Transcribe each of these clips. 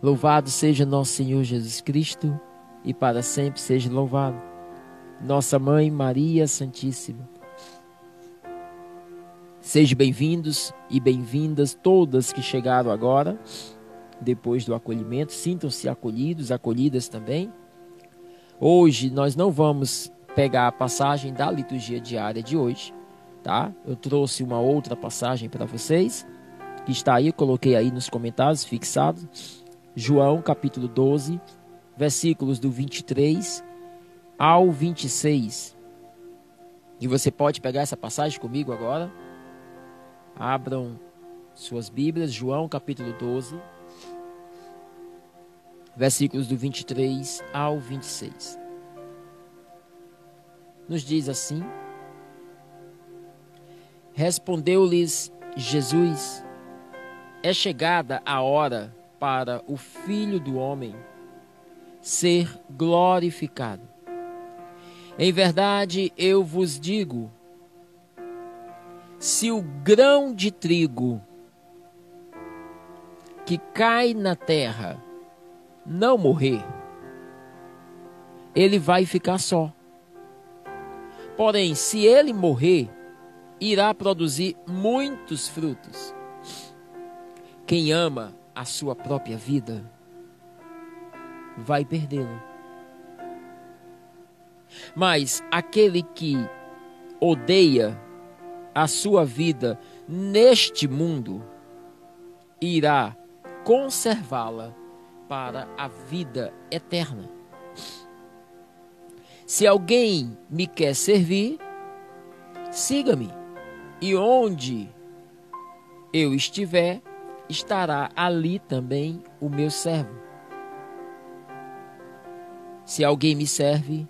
Louvado seja nosso Senhor Jesus Cristo e para sempre seja louvado. Nossa Mãe Maria Santíssima. Sejam bem-vindos e bem-vindas todas que chegaram agora, depois do acolhimento. Sintam-se acolhidos, acolhidas também. Hoje nós não vamos pegar a passagem da liturgia diária de hoje, tá? Eu trouxe uma outra passagem para vocês, que está aí, eu coloquei aí nos comentários, fixado. João, capítulo 12, versículos do 23 ao 26. E você pode pegar essa passagem comigo agora. Abram suas Bíblias, João, capítulo 12, versículos do 23 ao 26. Nos diz assim: Respondeu-lhes Jesus: É chegada a hora para o Filho do Homem ser glorificado. Em verdade, eu vos digo, se o grão de trigo que cai na terra não morrer, ele vai ficar só. Porém, se ele morrer, irá produzir muitos frutos. Quem ama a sua própria vida vai perdê-la. Mas aquele que odeia a sua vida neste mundo irá conservá-la para a vida eterna. Se alguém me quer servir, siga-me, e onde eu estiver, estará ali também o meu servo. Se alguém me serve,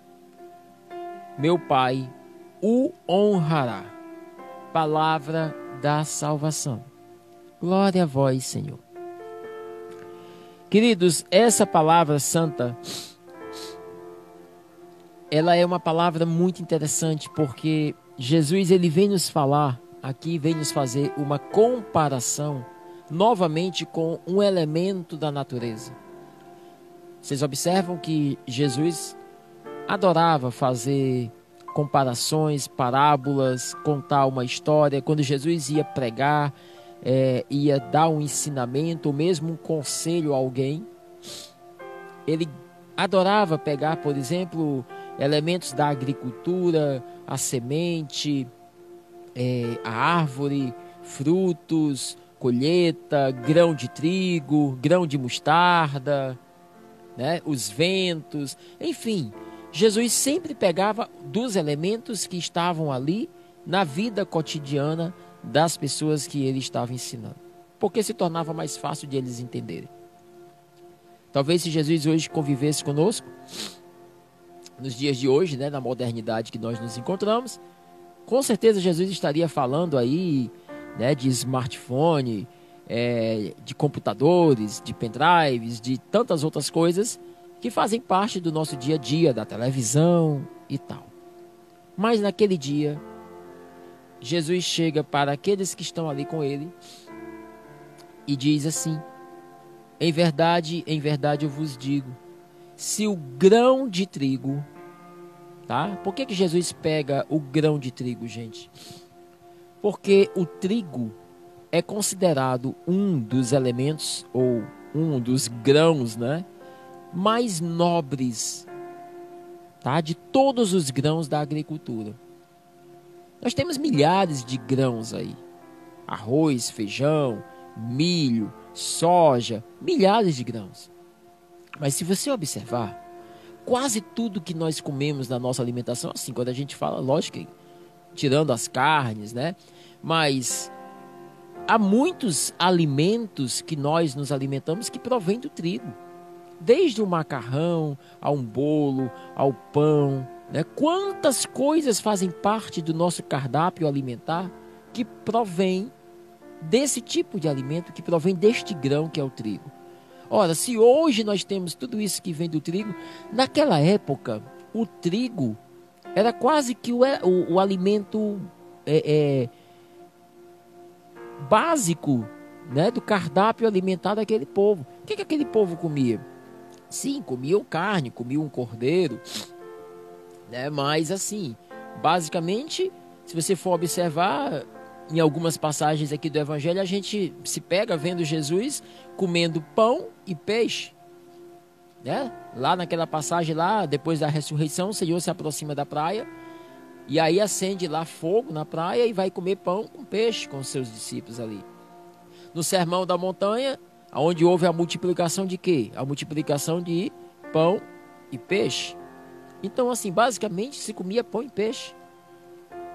meu Pai o honrará. Palavra da salvação. Glória a vós, Senhor. Queridos, essa palavra santa, ela é uma palavra muito interessante, porque Jesus, ele vem nos falar aqui, vem nos fazer uma comparação novamente com um elemento da natureza. Vocês observam que Jesus adorava fazer comparações, parábolas, contar uma história. Quando Jesus ia pregar, ia dar um ensinamento, ou mesmo um conselho a alguém, ele adorava pegar, por exemplo, elementos da agricultura, a semente, a árvore, frutos, colheita, grão de trigo, grão de mostarda, né, os ventos, enfim. Jesus sempre pegava dos elementos que estavam ali na vida cotidiana das pessoas que ele estava ensinando, porque se tornava mais fácil de eles entenderem. Talvez se Jesus hoje convivesse conosco, nos dias de hoje, né, na modernidade que nós nos encontramos, com certeza Jesus estaria falando aí, né, de smartphone, de computadores, de pendrives, de tantas outras coisas que fazem parte do nosso dia a dia, da televisão e tal. Mas naquele dia, Jesus chega para aqueles que estão ali com ele e diz assim: em verdade eu vos digo, se o grão de trigo, tá? Por que Jesus pega o grão de trigo, gente? Porque o trigo é considerado um dos elementos, ou um dos grãos, né, mais nobres, tá, de todos os grãos da agricultura. Nós temos milhares de grãos aí: arroz, feijão, milho, soja, milhares de grãos. Mas se você observar, quase tudo que nós comemos na nossa alimentação, assim, quando a gente fala, lógico, tirando as carnes, né, mas há muitos alimentos que nós nos alimentamos que provêm do trigo. Desde o macarrão, ao bolo, ao pão, né? Quantas coisas fazem parte do nosso cardápio alimentar que provém desse tipo de alimento, que provém deste grão que é o trigo. Ora, se hoje nós temos tudo isso que vem do trigo, naquela época, o trigo era quase que o alimento básico né, do cardápio alimentar daquele povo. O que aquele povo comia? Sim, comiam carne, comiam um cordeiro, né? Mas assim, basicamente, se você for observar em algumas passagens aqui do Evangelho, a gente se pega vendo Jesus comendo pão e peixe, né? Lá naquela passagem lá, depois da ressurreição, o Senhor se aproxima da praia e aí acende lá fogo na praia e vai comer pão com peixe com os seus discípulos ali. No Sermão da Montanha, onde houve a multiplicação de quê? A multiplicação de pão e peixe. Então, assim, basicamente se comia pão e peixe.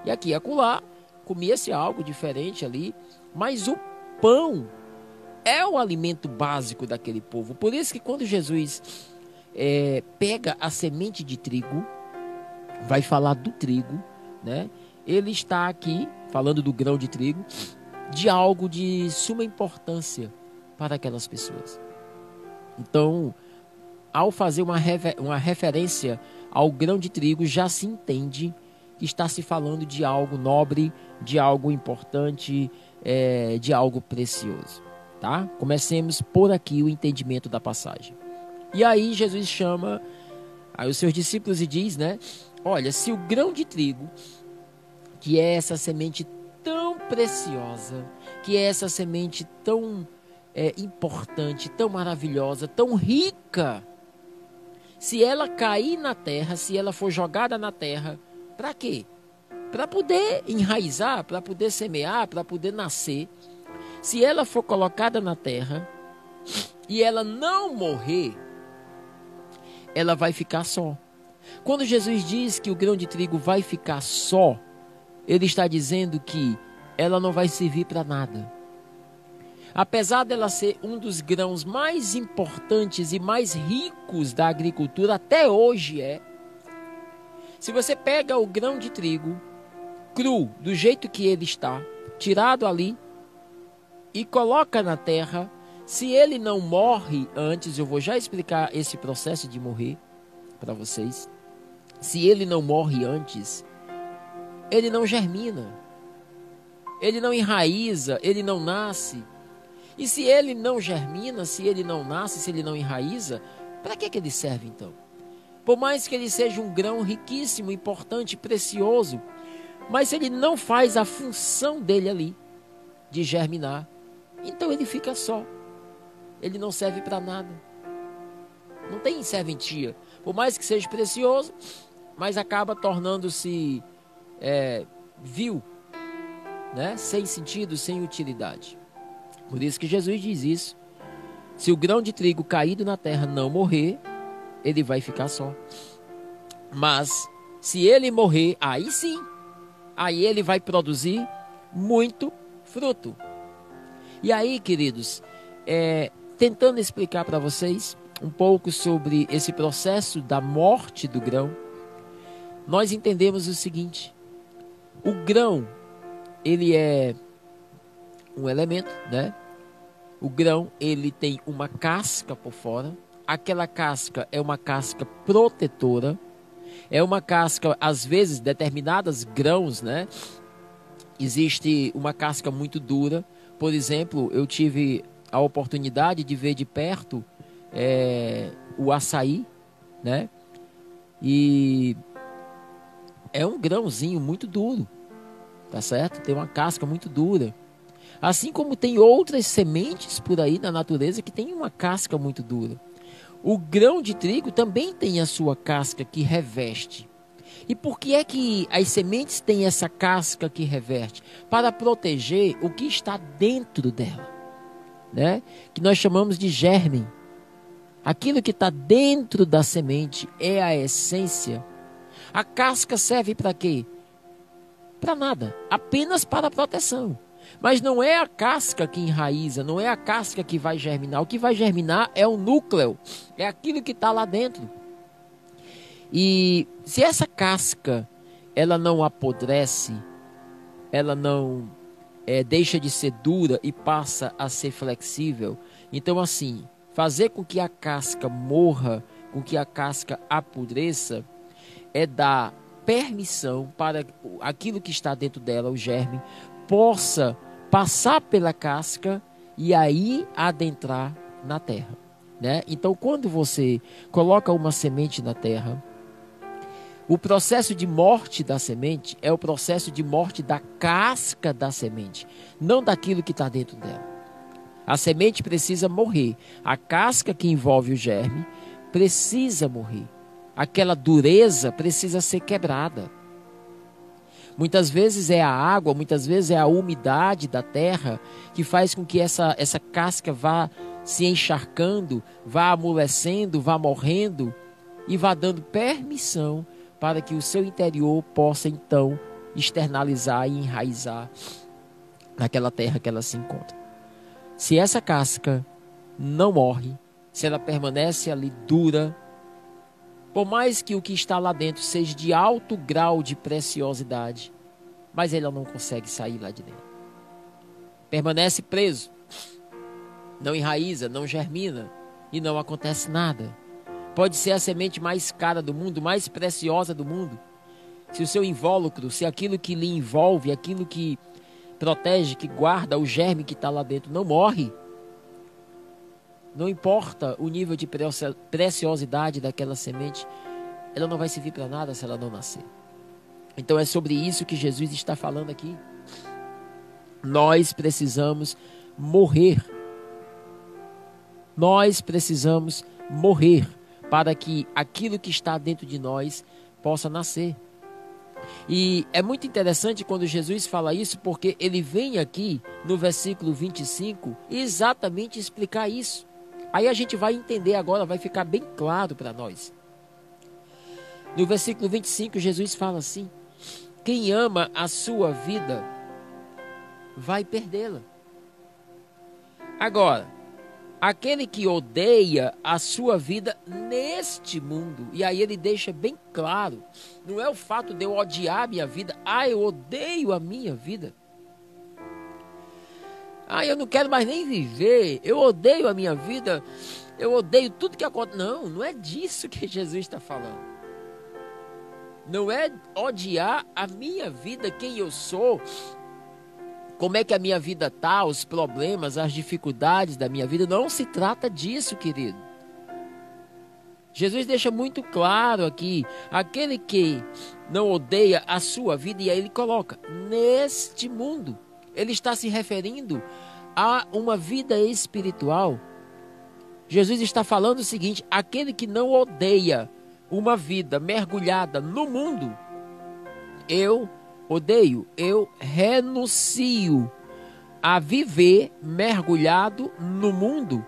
E aqui e acolá, comia-se algo diferente ali. Mas o pão é o alimento básico daquele povo. Por isso que quando Jesus pega a semente de trigo, vai falar do trigo, né? Ele está aqui falando do grão de trigo, de algo de suma importância para aquelas pessoas. Então, ao fazer uma referência ao grão de trigo, já se entende que está se falando de algo nobre, de algo importante, de algo precioso. Tá? Comecemos por aqui o entendimento da passagem. E aí Jesus chama aí os seus discípulos e diz, né? Olha, se o grão de trigo, que é essa semente tão preciosa, que é essa semente tão importante, tão maravilhosa, tão rica, se ela cair na terra, se ela for jogada na terra, para quê? Para poder enraizar, para poder semear, para poder nascer. Se ela for colocada na terra e ela não morrer, ela vai ficar só. Quando Jesus diz que o grão de trigo vai ficar só, ele está dizendo que ela não vai servir para nada. Apesar dela ser um dos grãos mais importantes e mais ricos da agricultura, até hoje se você pega o grão de trigo cru, do jeito que ele está, tirado ali, e coloca na terra, se ele não morre antes, eu vou já explicar esse processo de morrer para vocês. Se ele não morre antes, ele não germina, ele não enraiza, ele não nasce. E se ele não germina, se ele não nasce, se ele não enraiza, para que ele serve então? Por mais que ele seja um grão riquíssimo, importante, precioso, mas se ele não faz a função dele ali, de germinar, então ele fica só. Ele não serve para nada. Não tem serventia. Por mais que seja precioso, mas acaba tornando-se vil, né? Sem sentido, sem utilidade. Por isso que Jesus diz isso. Se o grão de trigo caído na terra não morrer, ele vai ficar só. Mas se ele morrer, aí sim, aí ele vai produzir muito fruto. E aí, queridos, tentando explicar para vocês um pouco sobre esse processo da morte do grão, nós entendemos o seguinte: o grão, ele é um elemento, né? O grão, ele tem uma casca por fora. Aquela casca é uma casca protetora. É uma casca, às vezes, determinados grãos, né? Existe uma casca muito dura. Por exemplo, eu tive a oportunidade de ver de perto o açaí, né? E é um grãozinho muito duro, tá certo? Tem uma casca muito dura. Assim como tem outras sementes por aí na natureza que tem uma casca muito dura. O grão de trigo também tem a sua casca que reveste. E por que é que as sementes têm essa casca que reveste? Para proteger o que está dentro dela, né? Que nós chamamos de germe. Aquilo que está dentro da semente é a essência. A casca serve para quê? Para nada, apenas para proteção. Mas não é a casca que enraiza, não é a casca que vai germinar. O que vai germinar é o núcleo, é aquilo que está lá dentro. E se essa casca, ela não apodrece, ela não deixa de ser dura e passa a ser flexível, então assim, fazer com que a casca morra, com que a casca apodreça, é dar permissão para aquilo que está dentro dela, o germe, possa passar pela casca e aí adentrar na terra, né? Então, quando você coloca uma semente na terra, o processo de morte da semente é o processo de morte da casca da semente, não daquilo que está dentro dela. A semente precisa morrer. A casca que envolve o germe precisa morrer. Aquela dureza precisa ser quebrada. Muitas vezes é a água, muitas vezes é a umidade da terra que faz com que essa casca vá se encharcando, vá amolecendo, vá morrendo e vá dando permissão para que o seu interior possa então externalizar e enraizar naquela terra que ela se encontra. Se essa casca não morre, se ela permanece ali dura, por mais que o que está lá dentro seja de alto grau de preciosidade, mas ela não consegue sair lá de dentro. Permanece preso, não enraiza, não germina e não acontece nada. Pode ser a semente mais cara do mundo, mais preciosa do mundo. Se o seu invólucro, se aquilo que lhe envolve, aquilo que protege, que guarda o germe que está lá dentro, não morre. Não importa o nível de preciosidade daquela semente, ela não vai servir para nada se ela não nascer. Então é sobre isso que Jesus está falando aqui. Nós precisamos morrer. Nós precisamos morrer para que aquilo que está dentro de nós possa nascer. E é muito interessante quando Jesus fala isso, porque ele vem aqui no versículo 25 exatamente explicar isso. Aí a gente vai entender agora, vai ficar bem claro para nós. No versículo 25, Jesus fala assim: quem ama a sua vida vai perdê-la. Agora, aquele que odeia a sua vida neste mundo, e aí ele deixa bem claro, não é o fato de eu odiar a minha vida, eu odeio a minha vida. Eu não quero mais nem viver, eu odeio a minha vida, eu odeio tudo que acontece. Não, não é disso que Jesus está falando. Não é odiar a minha vida, quem eu sou, como é que a minha vida está, os problemas, as dificuldades da minha vida. Não se trata disso, querido. Jesus deixa muito claro aqui, aquele que não odeia a sua vida, e aí ele coloca, neste mundo. Ele está se referindo a uma vida espiritual. Jesus está falando o seguinte: aquele que não odeia uma vida mergulhada no mundo, eu odeio, eu renuncio a viver mergulhado no mundo,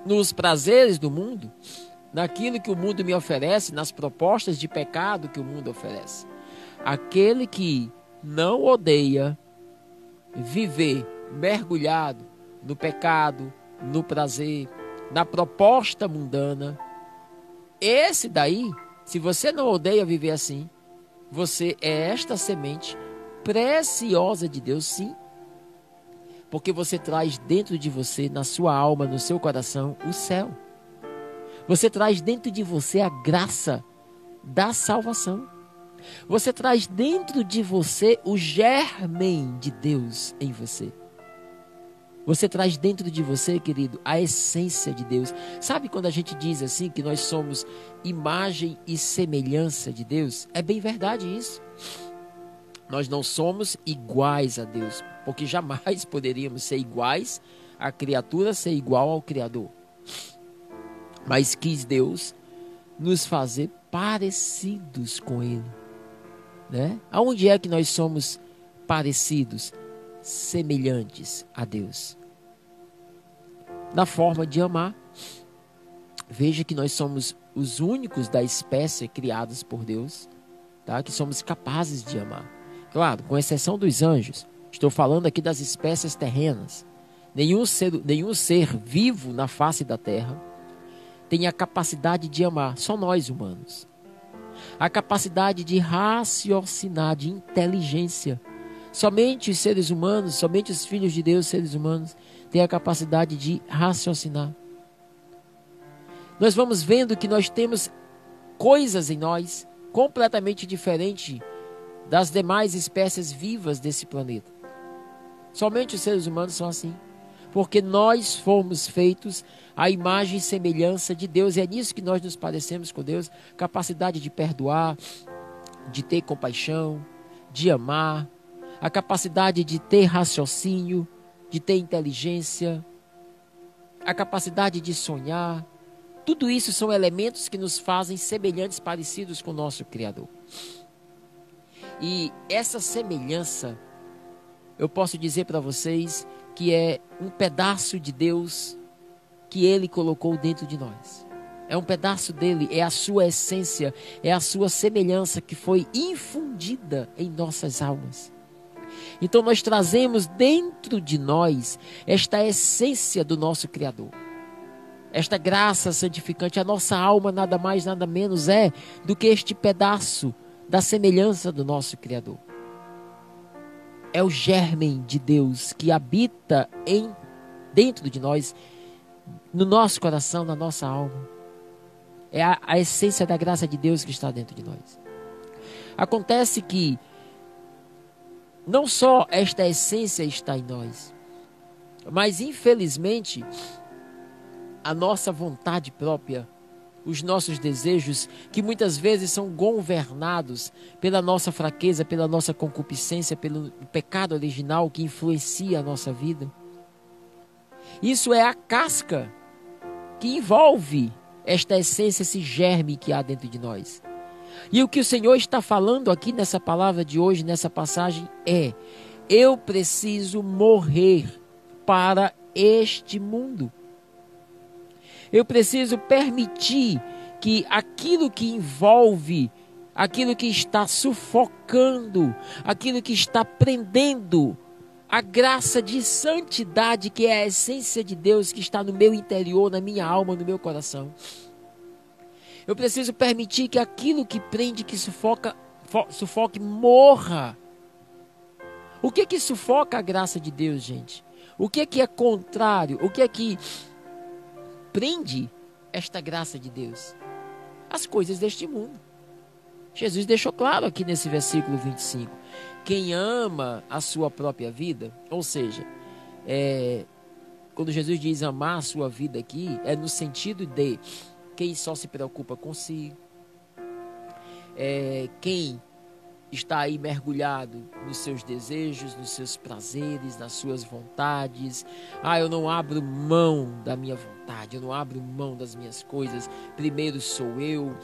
nos prazeres do mundo, naquilo que o mundo me oferece, nas propostas de pecado que o mundo oferece. Aquele que não odeia viver mergulhado no pecado, no prazer, na proposta mundana, esse daí, se você não odeia viver assim, você é esta semente preciosa de Deus, sim. Porque você traz dentro de você, na sua alma, no seu coração, o céu. Você traz dentro de você a graça da salvação. Você traz dentro de você o germen de Deus em você. Você traz dentro de você, querido, a essência de Deus. Sabe quando a gente diz assim que nós somos imagem e semelhança de Deus? É bem verdade isso. Nós não somos iguais a Deus, porque jamais poderíamos ser iguais à criatura, ser igual ao Criador. Mas quis Deus nos fazer parecidos com Ele, né? Aonde é que nós somos parecidos, semelhantes a Deus? Na forma de amar. Veja que nós somos os únicos da espécie criados por Deus, tá? Que somos capazes de amar. Claro, com exceção dos anjos. Estou falando aqui das espécies terrenas. Nenhum ser vivo na face da terra tem a capacidade de amar. Só nós humanos. A capacidade de raciocinar, de inteligência. Somente os seres humanos, somente os filhos de Deus, seres humanos, têm a capacidade de raciocinar. Nós vamos vendo que nós temos coisas em nós completamente diferentes das demais espécies vivas desse planeta. Somente os seres humanos são assim. Porque nós fomos feitos à imagem e semelhança de Deus. E é nisso que nós nos parecemos com Deus. Capacidade de perdoar, de ter compaixão, de amar. A capacidade de ter raciocínio, de ter inteligência. A capacidade de sonhar. Tudo isso são elementos que nos fazem semelhantes, parecidos com o nosso Criador. E essa semelhança, eu posso dizer para vocês que é um pedaço de Deus que Ele colocou dentro de nós. É um pedaço dele, é a sua essência, é a sua semelhança que foi infundida em nossas almas. Então nós trazemos dentro de nós esta essência do nosso Criador. Esta graça santificante, a nossa alma nada mais, nada menos é do que este pedaço da semelhança do nosso Criador. É o germen de Deus que habita dentro de nós, no nosso coração, na nossa alma. É a essência da graça de Deus que está dentro de nós. Acontece que não só esta essência está em nós, mas infelizmente a nossa vontade própria, os nossos desejos, que muitas vezes são governados pela nossa fraqueza, pela nossa concupiscência, pelo pecado original que influencia a nossa vida. Isso é a casca que envolve esta essência, esse germe que há dentro de nós. E o que o Senhor está falando aqui nessa palavra de hoje, nessa passagem, é: eu preciso morrer para este mundo. Eu preciso permitir que aquilo que envolve, aquilo que está sufocando, aquilo que está prendendo a graça de santidade, que é a essência de Deus que está no meu interior, na minha alma, no meu coração. Eu preciso permitir que aquilo que prende, que sufoque, morra. O que sufoca a graça de Deus, gente? O que é contrário? O que é que prende esta graça de Deus? As coisas deste mundo. Jesus deixou claro aqui nesse versículo 25. Quem ama a sua própria vida, ou seja, quando Jesus diz amar a sua vida aqui, é no sentido de quem só se preocupa consigo, quem está aí mergulhado nos seus desejos, nos seus prazeres, nas suas vontades. Eu não abro mão da minha vontade, eu não abro mão das minhas coisas, primeiro sou eu.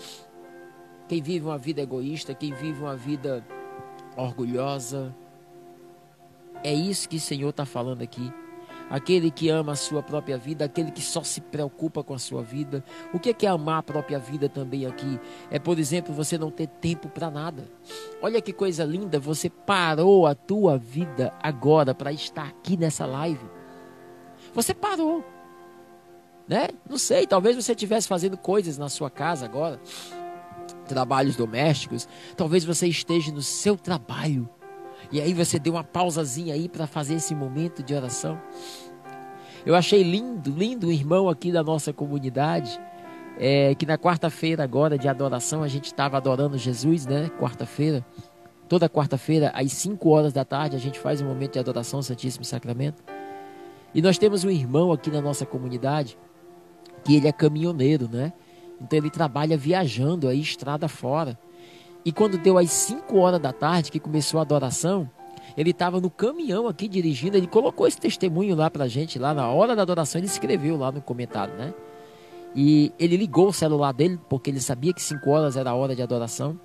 Quem vive uma vida egoísta, quem vive uma vida orgulhosa. É isso que o Senhor está falando aqui. Aquele que ama a sua própria vida, aquele que só se preocupa com a sua vida. O que é amar a própria vida também aqui? É, por exemplo, você não ter tempo para nada. Olha que coisa linda, você parou a tua vida agora para estar aqui nessa live. Você parou, né? Não sei, talvez você estivesse fazendo coisas na sua casa agora, trabalhos domésticos. Talvez você esteja no seu trabalho e aí você deu uma pausazinha aí para fazer esse momento de oração. Eu achei lindo um irmão aqui da nossa comunidade, que na quarta-feira agora de adoração, a gente estava adorando Jesus, né? Quarta-feira, toda quarta-feira às 5 horas da tarde a gente faz um momento de adoração ao Santíssimo Sacramento. E nós temos um irmão aqui na nossa comunidade, que ele é caminhoneiro, né? Então ele trabalha viajando aí, estrada fora. E quando deu às 5 horas da tarde, que começou a adoração, ele estava no caminhão aqui dirigindo, ele colocou esse testemunho lá pra gente, lá na hora da adoração, ele escreveu lá no comentário, né? E ele ligou o celular dele, porque ele sabia que 5 horas era a hora de adoração.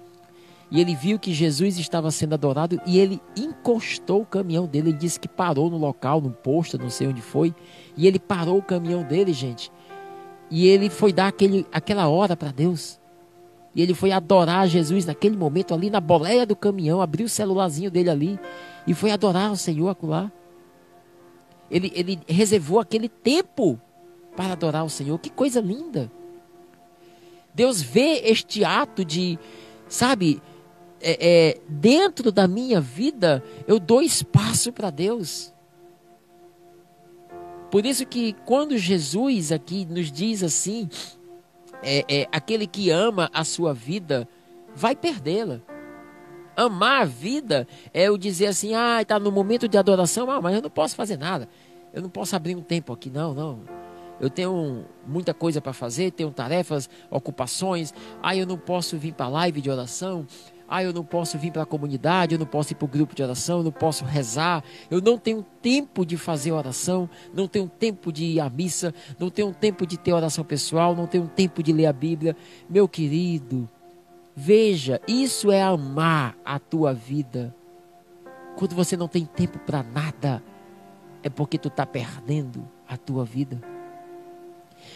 E ele viu que Jesus estava sendo adorado e ele encostou o caminhão dele. Ele disse que parou no local, no posto, não sei onde foi. E ele parou o caminhão dele, gente. E ele foi dar aquela hora para Deus. E ele foi adorar Jesus naquele momento ali na boleia do caminhão. Abriu o celularzinho dele ali e foi adorar o Senhor acolá. Ele reservou aquele tempo para adorar o Senhor. Que coisa linda. Deus vê este ato de, sabe, dentro da minha vida, eu dou espaço para Deus. Por isso que quando Jesus aqui nos diz assim, aquele que ama a sua vida vai perdê-la. Amar a vida é eu dizer assim, está no momento de adoração, mas eu não posso fazer nada. Eu não posso abrir um tempo aqui, não. Eu tenho muita coisa para fazer, tenho tarefas, ocupações. Eu não posso vir para a live de oração. Eu não posso vir para a comunidade, eu não posso ir para o grupo de oração, eu não posso rezar. Eu não tenho tempo de fazer oração, não tenho tempo de ir à missa, não tenho tempo de ter oração pessoal, não tenho tempo de ler a Bíblia. Meu querido, veja, isso é amar a tua vida. Quando você não tem tempo para nada, é porque tu está perdendo a tua vida.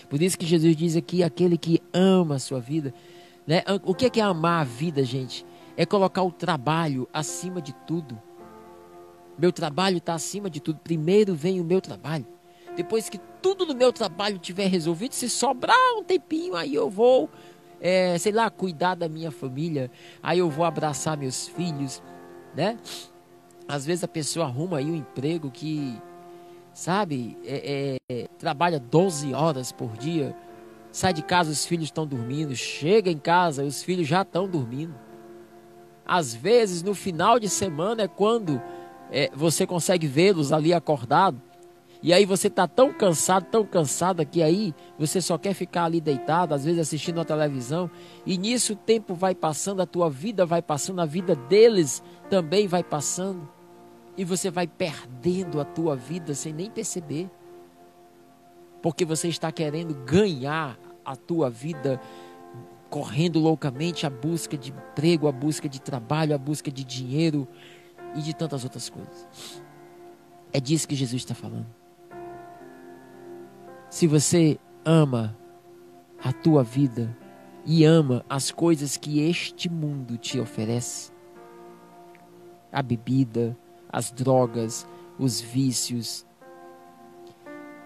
Por isso que Jesus diz aqui, aquele que ama a sua vida, né? O que é amar a vida, gente? É colocar o trabalho acima de tudo. Meu trabalho está acima de tudo. Primeiro vem o meu trabalho. Depois que tudo no meu trabalho tiver resolvido, se sobrar um tempinho, aí eu vou, cuidar da minha família. Aí eu vou abraçar meus filhos, né? Às vezes a pessoa arruma aí um emprego que, trabalha 12 horas por dia. Sai de casa, os filhos estão dormindo. Chega em casa, os filhos já estão dormindo. Às vezes, no final de semana é quando você consegue vê-los ali acordados. E aí você está tão cansada que aí você só quer ficar ali deitado, às vezes assistindo a televisão. E nisso o tempo vai passando, a tua vida vai passando, a vida deles também vai passando. E você vai perdendo a tua vida sem nem perceber. Porque você está querendo ganhar a tua vida, correndo loucamente à busca de emprego, à busca de trabalho, à busca de dinheiro e de tantas outras coisas. É disso que Jesus está falando. Se você ama a tua vida e ama as coisas que este mundo te oferece, a bebida, as drogas, os vícios,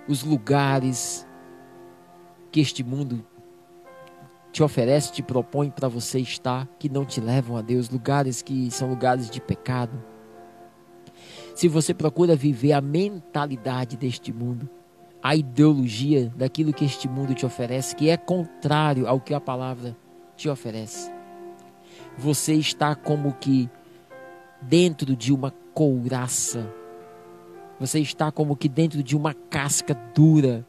os lugares que este mundo te oferece, te propõe para você estar, que não te levam a Deus, lugares que são lugares de pecado. Se você procura viver a mentalidade deste mundo, a ideologia daquilo que este mundo te oferece, que é contrário ao que a palavra te oferece, você está como que dentro de uma couraça. Você está como que dentro de uma casca dura.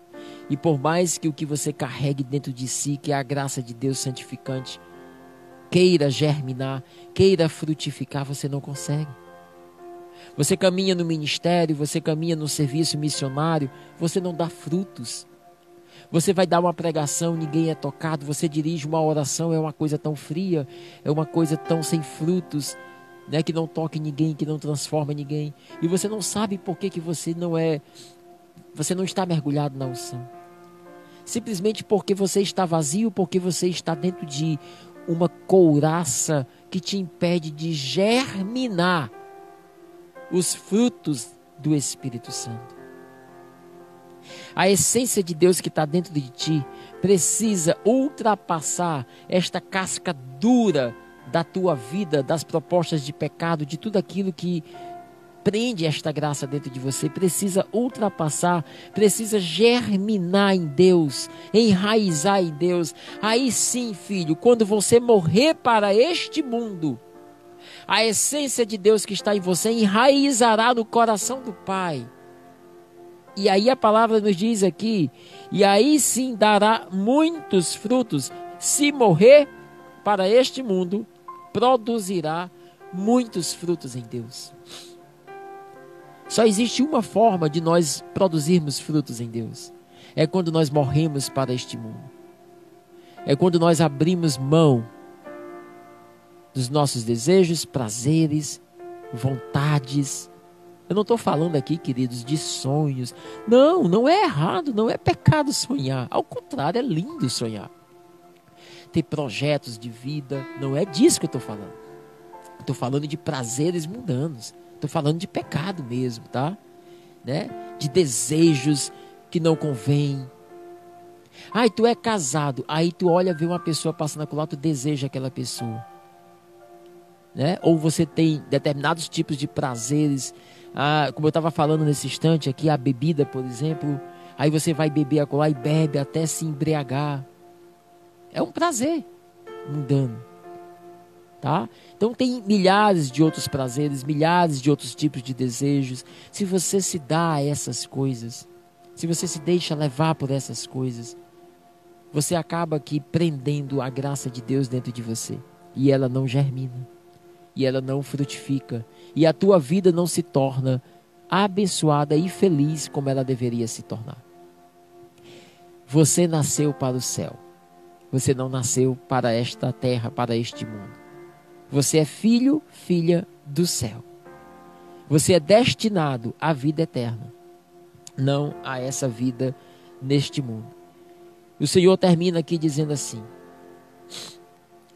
E por mais que o que você carregue dentro de si, que é a graça de Deus santificante, queira germinar, queira frutificar, você não consegue. Você caminha no ministério, você caminha no serviço missionário, você não dá frutos. Você vai dar uma pregação, ninguém é tocado. Você dirige uma oração, é uma coisa tão fria, é uma coisa tão sem frutos, né, que não toca em ninguém, que não transforma ninguém. E você não sabe por que você não está mergulhado na unção. Simplesmente porque você está vazio, porque você está dentro de uma couraça que te impede de germinar os frutos do Espírito Santo. A essência de Deus que está dentro de ti precisa ultrapassar esta casca dura da tua vida, das propostas de pecado, de tudo aquilo que prende esta graça dentro de você. Precisa ultrapassar, precisa germinar em Deus, enraizar em Deus. Aí sim, filho, quando você morrer para este mundo, a essência de Deus que está em você enraizará no coração do Pai. E aí a palavra nos diz aqui, e aí sim dará muitos frutos. Se morrer para este mundo, produzirá muitos frutos em Deus. Só existe uma forma de nós produzirmos frutos em Deus. É quando nós morremos para este mundo. É quando nós abrimos mão dos nossos desejos, prazeres, vontades. Eu não estou falando aqui, queridos, de sonhos. Não, não é errado, não é pecado sonhar. Ao contrário, é lindo sonhar. Ter projetos de vida, não é disso que eu estou falando. Estou falando de prazeres mundanos. Estou falando de pecado mesmo, tá? Né? De desejos que não convêm. Aí tu é casado, aí tu olha, vê uma pessoa passando por lá, tu deseja aquela pessoa. Né? Ou você tem determinados tipos de prazeres, como eu estava falando nesse instante aqui, a bebida, por exemplo. Aí você vai beber acolá e bebe até se embriagar. É um prazer mundano. tá? Então tem milhares de outros prazeres, milhares de outros tipos de desejos. Se você se dá a essas coisas, se você se deixa levar por essas coisas, você acaba aqui prendendo a graça de Deus dentro de você. E ela não germina. E ela não frutifica. E a tua vida não se torna abençoada e feliz como ela deveria se tornar. Você nasceu para o céu. Você não nasceu para esta terra, para este mundo. Você é filho, filha do céu. Você é destinado à vida eterna, não a essa vida neste mundo. O Senhor termina aqui dizendo assim: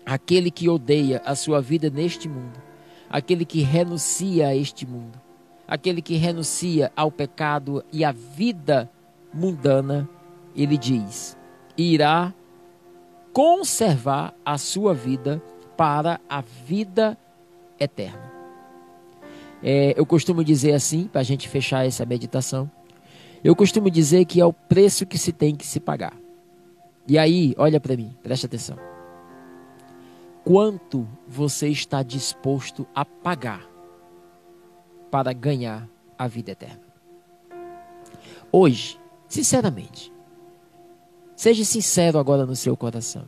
aquele que odeia a sua vida neste mundo, aquele que renuncia a este mundo, aquele que renuncia ao pecado e à vida mundana, ele diz, irá conservar a sua vida para a vida eterna. Eu costumo dizer assim, para a gente fechar essa meditação, eu costumo dizer que é o preço que se tem que se pagar. E aí, olha para mim, preste atenção. Quanto você está disposto a pagar para ganhar a vida eterna? Hoje, sinceramente, seja sincero agora no seu coração.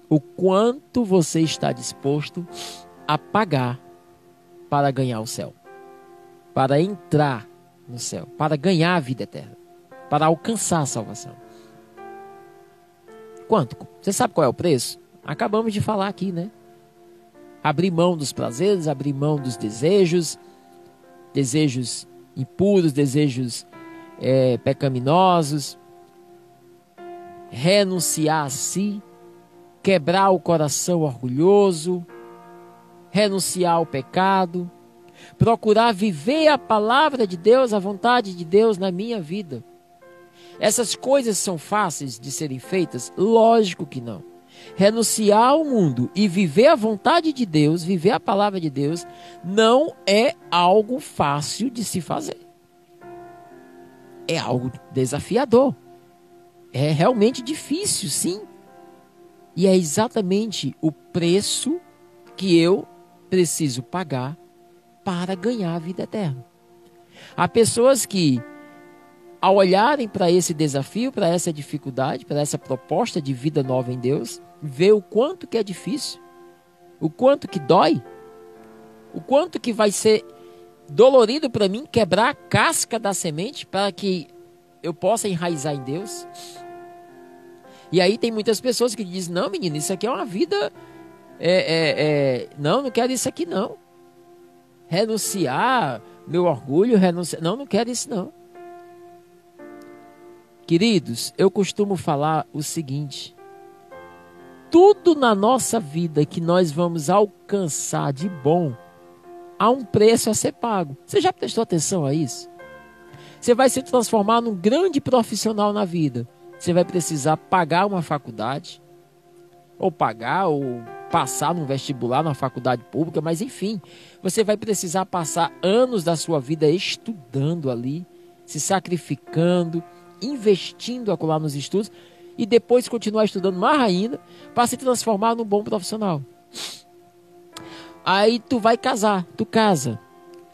O quanto você está disposto a pagar para ganhar o céu? Para entrar no céu, para ganhar a vida eterna, para alcançar a salvação. Quanto? Você sabe qual é o preço? Acabamos de falar aqui, né? Abrir mão dos prazeres, abrir mão dos desejos, desejos impuros, desejos pecaminosos, renunciar a si, quebrar o coração orgulhoso, renunciar ao pecado, procurar viver a palavra de Deus, a vontade de Deus na minha vida. Essas coisas são fáceis de serem feitas? Lógico que não. Renunciar ao mundo e viver a vontade de Deus, viver a palavra de Deus, não é algo fácil de se fazer. É algo desafiador. É realmente difícil, sim. E é exatamente o preço que eu preciso pagar para ganhar a vida eterna. Há pessoas que, ao olharem para esse desafio, para essa dificuldade, para essa proposta de vida nova em Deus, vê o quanto que é difícil, o quanto que dói, o quanto que vai ser dolorido para mim quebrar a casca da semente para que eu possa enraizar em Deus. E aí tem muitas pessoas que dizem, não, menino, isso aqui é uma vida, não quero isso aqui não. Renunciar, meu orgulho, renunciar, não quero isso não. Queridos, eu costumo falar o seguinte, tudo na nossa vida que nós vamos alcançar de bom, há um preço a ser pago. Você já prestou atenção a isso? Você vai se transformar num grande profissional na vida. Você vai precisar pagar uma faculdade, ou passar num vestibular, numa faculdade pública, mas enfim, você vai precisar passar anos da sua vida estudando ali, se sacrificando, investindo acolá nos estudos, e depois continuar estudando mais ainda, para se transformar num bom profissional. Aí tu vai casar, tu casa,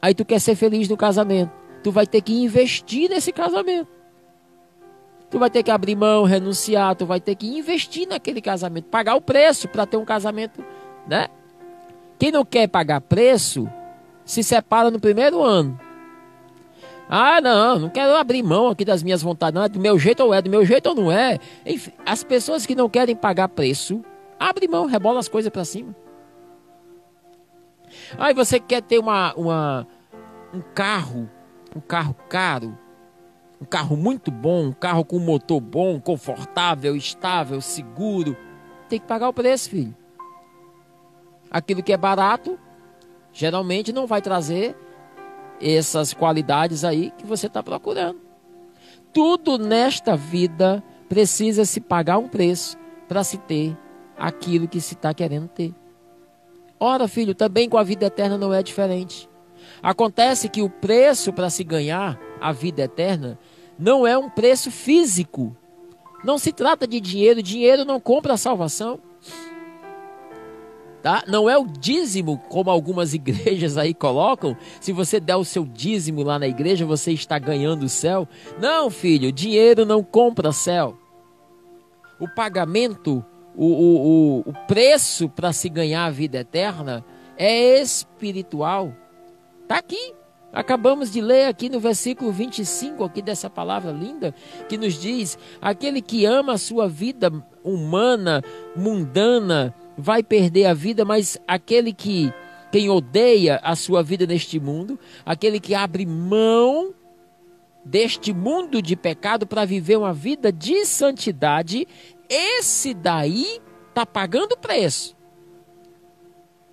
aí tu quer ser feliz no casamento, tu vai ter que investir nesse casamento. Tu vai ter que abrir mão, renunciar, tu vai ter que investir naquele casamento, pagar o preço para ter um casamento, né? Quem não quer pagar preço, se separa no primeiro ano. Ah, não quero abrir mão aqui das minhas vontades, não, é do meu jeito ou é, do meu jeito ou não é. Enfim, as pessoas que não querem pagar preço, abre mão, rebola as coisas para cima. Aí você quer ter um carro caro, um carro muito bom, um carro com motor bom, confortável, estável, seguro. Tem que pagar o preço, filho. Aquilo que é barato, geralmente não vai trazer essas qualidades aí que você está procurando. Tudo nesta vida precisa se pagar um preço para se ter aquilo que se está querendo ter. Ora, filho, também com a vida eterna não é diferente. Acontece que o preço para se ganhar a vida eterna não é um preço físico. Não se trata de dinheiro. Dinheiro não compra a salvação. tá? Não é o dízimo, como algumas igrejas aí colocam. Se você der o seu dízimo lá na igreja, você está ganhando o céu. Não, filho, dinheiro não compra céu. O pagamento, o preço para se ganhar a vida eterna é espiritual. Está aqui. Acabamos de ler aqui no versículo 25 aqui dessa palavra linda, que nos diz: aquele que ama a sua vida humana, mundana, vai perder a vida, mas quem odeia a sua vida neste mundo, aquele que abre mão deste mundo de pecado para viver uma vida de santidade, esse daí está pagando preço.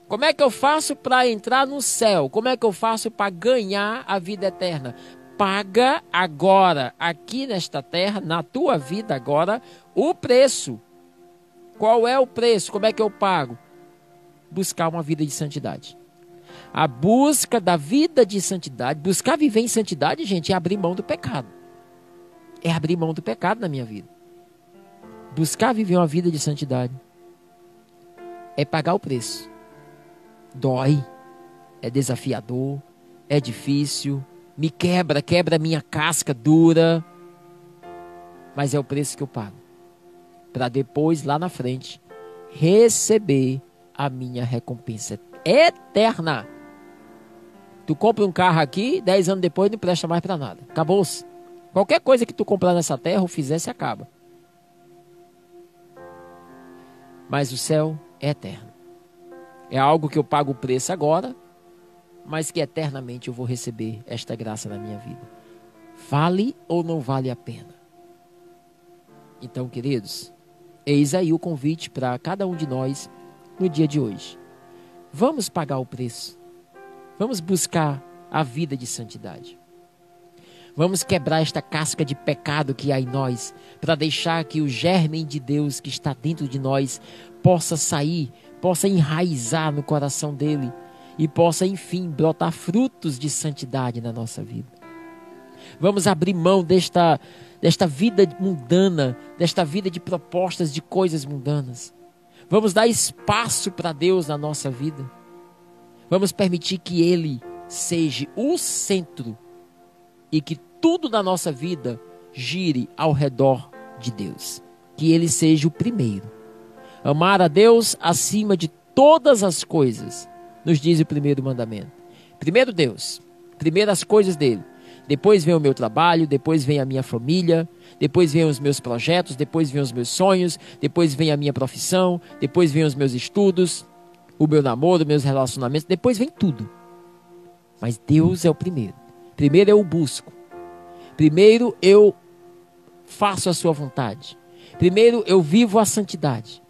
Como é que eu faço para entrar no céu? Como é que eu faço para ganhar a vida eterna? Paga agora, aqui nesta terra, na tua vida agora, o preço. Qual é o preço? Como é que eu pago? Buscar uma vida de santidade. A busca da vida de santidade, buscar viver em santidade, gente, é abrir mão do pecado. É abrir mão do pecado na minha vida. Buscar viver uma vida de santidade é pagar o preço. Dói, é desafiador, é difícil, me quebra a minha casca dura, mas é o preço que eu pago, para depois, lá na frente, receber a minha recompensa eterna. Tu compra um carro aqui, 10 anos depois não presta mais para nada, acabou-se. Qualquer coisa que tu comprar nessa terra ou fizer, se acaba. Mas o céu é eterno. É algo que eu pago o preço agora, mas que eternamente eu vou receber esta graça na minha vida. Vale ou não vale a pena? Então, queridos, eis aí o convite para cada um de nós no dia de hoje. Vamos pagar o preço. Vamos buscar a vida de santidade. Vamos quebrar esta casca de pecado que há em nós, para deixar que o germe de Deus que está dentro de nós possa sair, possa enraizar no coração dele e possa, enfim, brotar frutos de santidade na nossa vida. Vamos abrir mão desta vida mundana, desta vida de propostas de coisas mundanas. Vamos dar espaço para Deus na nossa vida. Vamos permitir que Ele seja o centro e que tudo na nossa vida gire ao redor de Deus. Que Ele seja o primeiro. Amar a Deus acima de todas as coisas, nos diz o primeiro mandamento. Primeiro Deus, primeiro as coisas dele. Depois vem o meu trabalho, depois vem a minha família, depois vem os meus projetos, depois vem os meus sonhos, depois vem a minha profissão, depois vem os meus estudos, o meu namoro, meus relacionamentos, depois vem tudo. Mas Deus é o primeiro. Primeiro eu o busco. Primeiro eu faço a sua vontade. Primeiro eu vivo a santidade.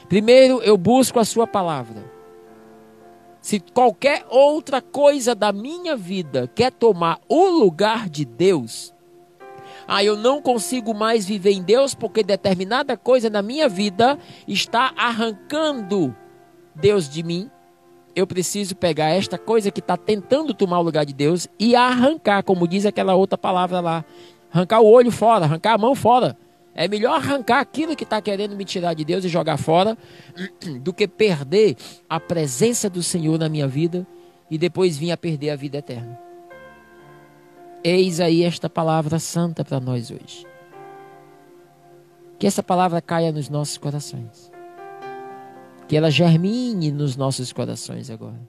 Primeiro eu busco a sua palavra. Se qualquer outra coisa da minha vida quer tomar o lugar de Deus, eu não consigo mais viver em Deus porque determinada coisa na minha vida está arrancando Deus de mim. Eu preciso pegar esta coisa que está tentando tomar o lugar de Deus e arrancar, como diz aquela outra palavra lá. Arrancar o olho fora, arrancar a mão fora. É melhor arrancar aquilo que está querendo me tirar de Deus e jogar fora do que perder a presença do Senhor na minha vida e depois vir a perder a vida eterna. Eis aí esta palavra santa para nós hoje. Que essa palavra caia nos nossos corações. Que ela germine nos nossos corações agora.